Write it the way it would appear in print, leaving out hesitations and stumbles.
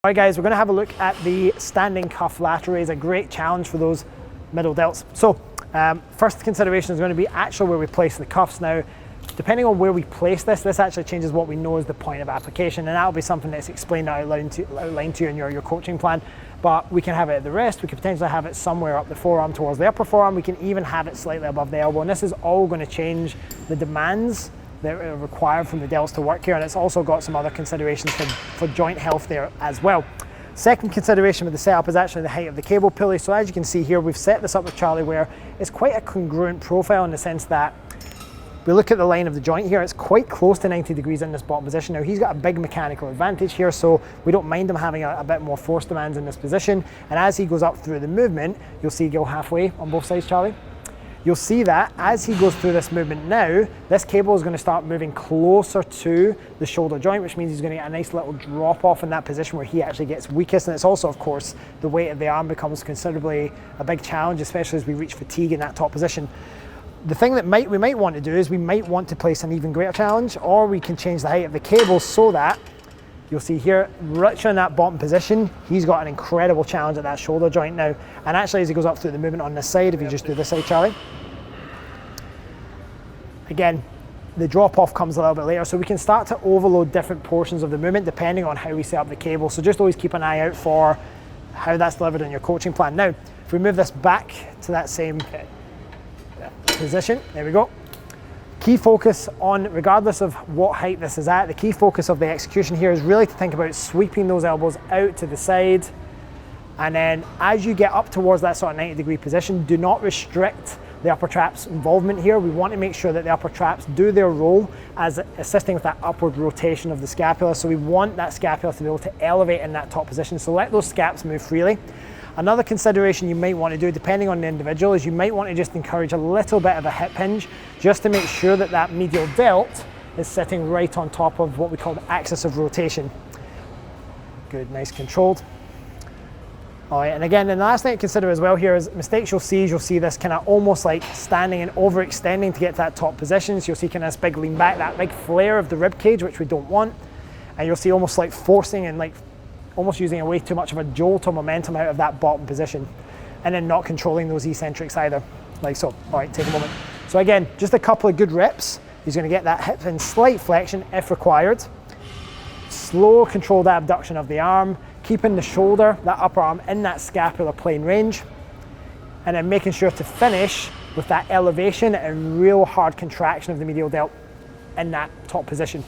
All right guys, we're going to have a look at the standing cuff lateral raise, a great challenge for those middle delts. So first consideration is going to be actually where we place the cuffs. Now, depending on where we place this actually changes what we know is the point of application, and that'll be something that's explained out outlined to you in your coaching plan. But we can have it at the wrist, we can potentially have it somewhere up the forearm towards the upper forearm, we can even have it slightly above the elbow, and this is all going to change the demands that are required from the delts to work here, and it's also got some other considerations for joint health there as well. Second consideration with the setup is actually the height of the cable pulley. So as you can see here, we've set this up with Charlie where it's quite a congruent profile in the sense that we look at the line of the joint here, it's quite close to 90 degrees in this bottom position. Now he's got a big mechanical advantage here, so we don't mind him having a bit more force demands in this position. And as he goes up through the movement, you'll see go halfway on both sides, Charlie. You'll see that as he goes through this movement now, this cable is going to start moving closer to the shoulder joint, which means he's going to get a nice little drop off in that position where he actually gets weakest. And it's also, of course, the weight of the arm becomes considerably a big challenge, especially as we reach fatigue in that top position. The thing that we might want to do is we might want to place an even greater challenge, or we can change the height of the cable so that you'll see here, right in that bottom position, he's got an incredible challenge at that shoulder joint now. And actually, as he goes up through the movement on this side, if you just do this side, Charlie, again, the drop off comes a little bit later, so we can start to overload different portions of the movement depending on how we set up the cable. So just always keep an eye out for how that's delivered in your coaching plan. Now, if we move this back to that same position, there we go. Key focus on, regardless of what height this is at, the key focus of the execution here is really to think about sweeping those elbows out to the side. And then as you get up towards that sort of 90-degree position, do not restrict the upper trap's involvement here. We want to make sure that the upper traps do their role as assisting with that upward rotation of the scapula. So we want that scapula to be able to elevate in that top position. So let those scaps move freely. Another consideration you might want to do, depending on the individual, is you might want to just encourage a little bit of a hip hinge just to make sure that that medial delt is sitting right on top of what we call the axis of rotation. Good, nice, controlled. All right, and again, the last thing to consider as well here is mistakes you'll see this kind of almost like standing and overextending to get to that top position. So you'll see kind of this big lean back, that big flare of the rib cage, which we don't want. And you'll see almost like forcing and like almost using way too much of a jolt or momentum out of that bottom position, and then not controlling those eccentrics either, like so. All right, take a moment. So again, just a couple of good reps. He's going to get that hip in slight flexion if required. Slow, controlled abduction of the arm, keeping the shoulder, that upper arm in that scapular plane range, and then making sure to finish with that elevation and real hard contraction of the medial delt in that top position.